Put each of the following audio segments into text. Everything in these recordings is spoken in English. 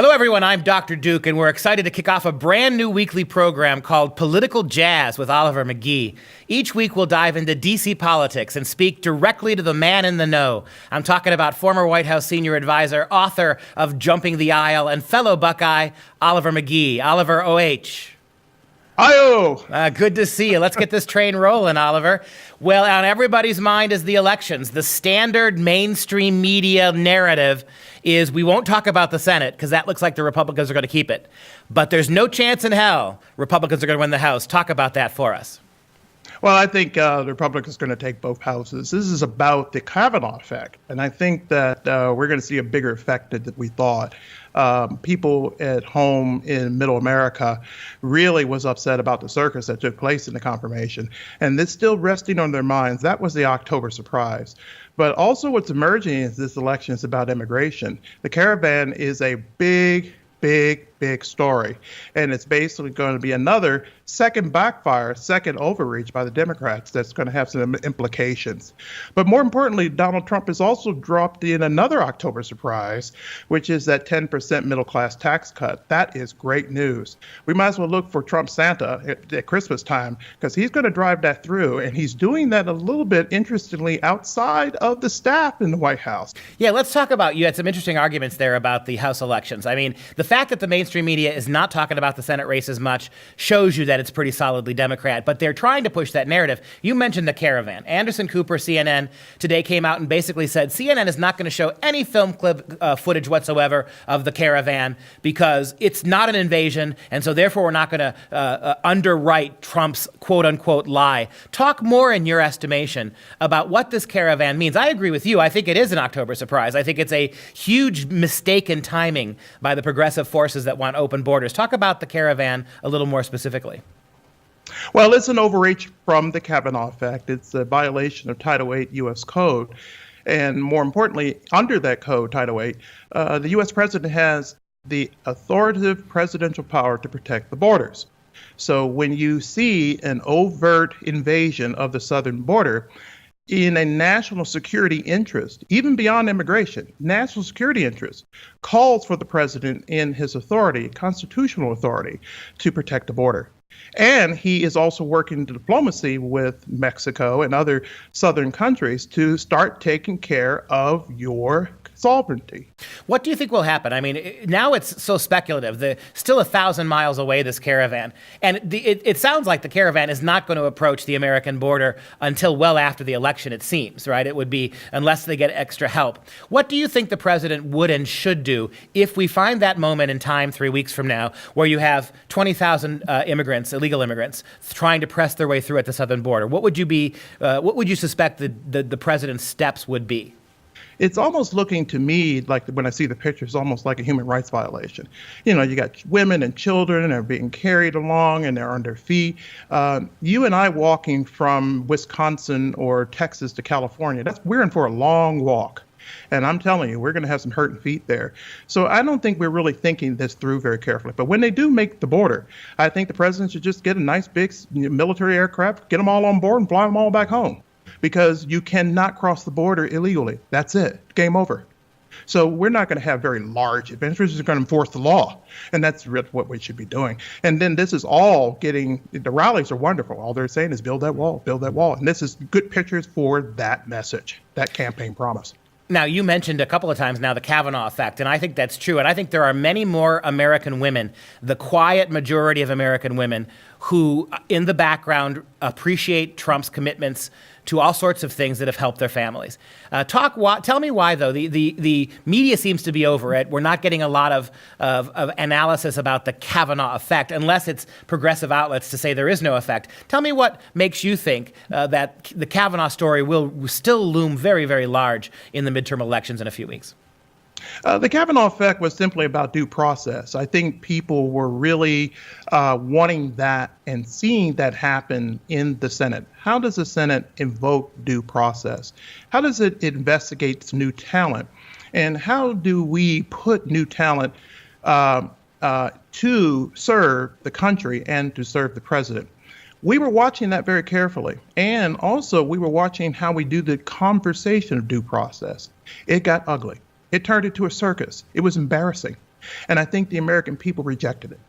Hello, everyone. I'm Dr. Duke, and we're excited to kick off a brand new weekly program called Political Jazz with Oliver McGee. Each week, we'll dive into D.C. politics and speak directly to the man in the know. I'm talking about former White House senior advisor, author of Jumping the Aisle, and fellow Buckeye, Oliver McGee. Oliver, O.H. Hi-oh! Good to see you. Let's get this train rolling, Oliver. Well, on everybody's mind is the elections. The standard mainstream media narrative is we won't talk about the Senate because that looks like the Republicans are going to keep it. But there's no chance in hell Republicans are going to win the House. Talk about that for us. Well, I think the Republicans are going to take both houses. This is about the Kavanaugh effect, and I think that we're going to see a bigger effect than we thought. People at home in Middle America really was upset about the circus that took place in the confirmation, and it's still resting on their minds. That was the October surprise. But also what's emerging is this election is about immigration. The caravan is a big story. And it's basically going to be another second backfire, second overreach by the Democrats that's going to have some implications. But more importantly, Donald Trump has also dropped in another October surprise, which is that 10% middle class tax cut. That is great news. We might as well look for Trump Santa at Christmas time because he's going to drive that through. And he's doing that a little bit, interestingly, outside of the staff in the White House. Yeah, let's talk about, you had some interesting arguments there about the House elections. I mean, the fact that the mainstream media is not talking about the Senate race as much shows you that it's pretty solidly Democrat, but they're trying to push that narrative. You mentioned the caravan. Anderson Cooper, CNN, today came out and basically said CNN is not going to show any film clip footage whatsoever of the caravan because it's not an invasion, and so therefore we're not going to underwrite Trump's quote-unquote lie. Talk more in your estimation about what this caravan means. I agree with you. I think it is an October surprise. I think it's a huge mistake in timing by the progressive forces that want open borders. Talk about the caravan a little more specifically. Well, it's an overreach from the Kavanaugh effect. It's a violation of Title VIII U.S. Code. And more importantly, under that code, Title VIII, the U.S. president has the authoritative presidential power to protect the borders. So when you see an overt invasion of the southern border, in a national security interest, even beyond immigration, national security interest calls for the president in his authority, constitutional authority, to protect the border. And he is also working diplomacy with Mexico and other southern countries to start taking care of your sovereignty. What do you think will happen? I mean, now it's so speculative. Still 1,000 miles away, this caravan. And it sounds like the caravan is not going to approach the American border until well after the election, it seems, right? It would be unless they get extra help. What do you think the president would and should do if we find that moment in time 3 weeks from now where you have 20,000 immigrants, illegal immigrants, trying to press their way through at the southern border? What would you suspect the president's steps would be? It's almost looking to me like when I see the pictures, almost like a human rights violation. You know, you got women and children and are being carried along and they're on their feet. You and I walking from Wisconsin or Texas to California, we're in for a long walk. And I'm telling you, we're going to have some hurting feet there. So I don't think we're really thinking this through very carefully. But when they do make the border, I think the president should just get a nice big military aircraft, get them all on board and fly them all back home. Because you cannot cross the border illegally. That's it. Game over. So we're not going to have very large adventures. We're just going to enforce the law. And that's really what we should be doing. And then this is all getting, the rallies are wonderful. All they're saying is build that wall, build that wall. And this is good pictures for that message, that campaign promise. Now, you mentioned a couple of times now the Kavanaugh effect, and I think that's true. And I think there are many more American women, the quiet majority of American women, who in the background appreciate Trump's commitments to all sorts of things that have helped their families. Tell me why, though. The media seems to be over it. We're not getting a lot of analysis about the Kavanaugh effect, unless it's progressive outlets to say there is no effect. Tell me what makes you think that the Kavanaugh story will still loom very, very large in the midterm elections in a few weeks. The Kavanaugh effect was simply about due process. I think people were really wanting that and seeing that happen in the Senate. How does the Senate invoke due process? How does it investigate new talent? And how do we put new talent to serve the country and to serve the president? We were watching that very carefully. And also we were watching how we do the conversation of due process. It got ugly. It turned into a circus. It was embarrassing. And I think the American people rejected it.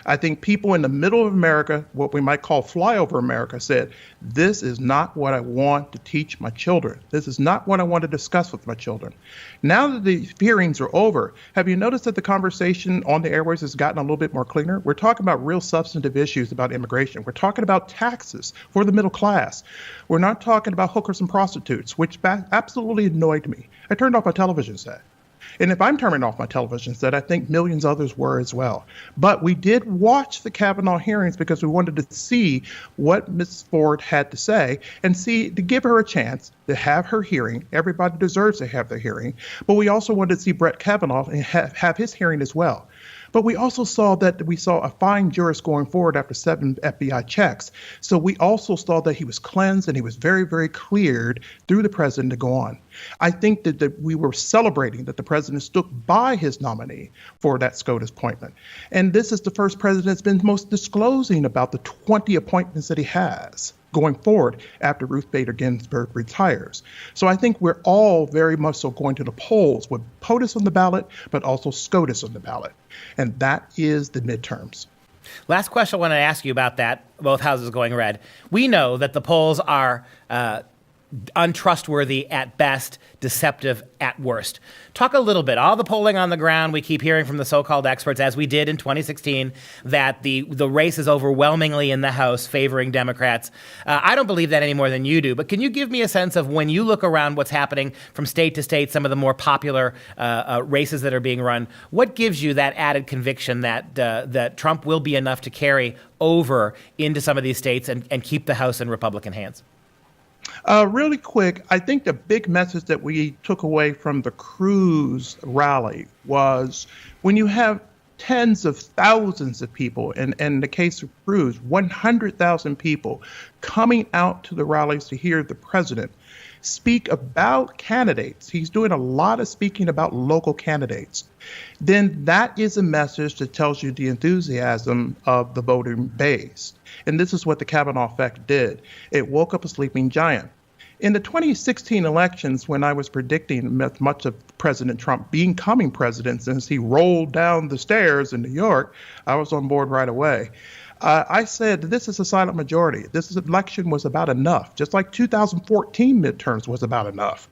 I think people in the middle of America, what we might call flyover America, said, this is not what I want to teach my children. This is not what I want to discuss with my children. Now that the hearings are over, have you noticed that the conversation on the airways has gotten a little bit more cleaner? We're talking about real substantive issues about immigration. We're talking about taxes for the middle class. We're not talking about hookers and prostitutes, which absolutely annoyed me. I turned off my television set. And if I'm turning off my television set, I think millions others were as well. But we did watch the Kavanaugh hearings because we wanted to see what Ms. Ford had to say and see to give her a chance to have her hearing. Everybody deserves to have their hearing. But we also wanted to see Brett Kavanaugh and have his hearing as well. But we also saw a fine jurist going forward after 7 FBI checks. So we also saw that he was cleansed and he was very, very cleared through the president to go on. I think that we were celebrating that the president stood by his nominee for that SCOTUS appointment. And this is the first president that's been most disclosing about the 20 appointments that he has going forward after Ruth Bader Ginsburg retires. So I think we're all very much so going to the polls with POTUS on the ballot, but also SCOTUS on the ballot. And that is the midterms. Last question I want to ask you about that, both houses going red. We know that the polls are untrustworthy at best, deceptive at worst. Talk a little bit. All the polling on the ground, we keep hearing from the so-called experts, as we did in 2016, that the race is overwhelmingly in the House favoring Democrats. I don't believe that any more than you do, but can you give me a sense of when you look around what's happening from state to state, some of the more popular races that are being run, what gives you that added conviction that Trump will be enough to carry over into some of these states and keep the House in Republican hands? Really quick, I think the big message that we took away from the Cruz rally was when you have tens of thousands of people, and in the case of Cruz, 100,000 people coming out to the rallies to hear the president speak about candidates. He's doing a lot of speaking about local candidates. Then that is a message that tells you the enthusiasm of the voting base. And this is what the Kavanaugh effect did. It woke up a sleeping giant. In the 2016 elections, when I was predicting much of President Trump becoming president since he rolled down the stairs in New York, I was on board right away. I said this is a silent majority. This election was about enough, just like 2014 midterms was about enough.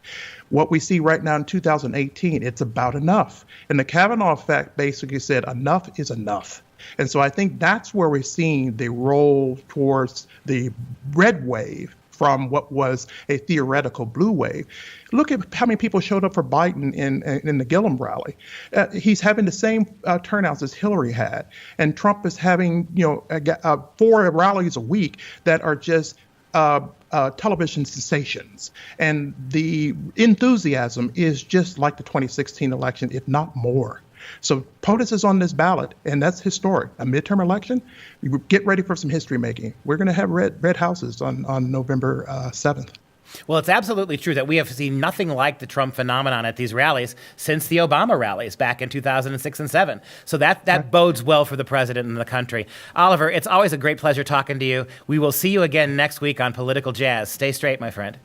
What we see right now in 2018, it's about enough. And the Kavanaugh effect basically said enough is enough. And so I think that's where we're seeing the roll towards the red wave from what was a theoretical blue wave. Look at how many people showed up for Biden in the Gillum rally. He's having the same turnouts as Hillary had, and Trump is having 4 rallies a week that are just television sensations. And the enthusiasm is just like the 2016 election, if not more. So POTUS is on this ballot, and that's historic. A midterm election, get ready for some history making. We're going to have red houses on November 7th. Well, it's absolutely true that we have seen nothing like the Trump phenomenon at these rallies since the Obama rallies back in 2006 and 7. So that bodes well for the president and the country. Oliver, it's always a great pleasure talking to you. We will see you again next week on Political Jazz. Stay straight, my friend.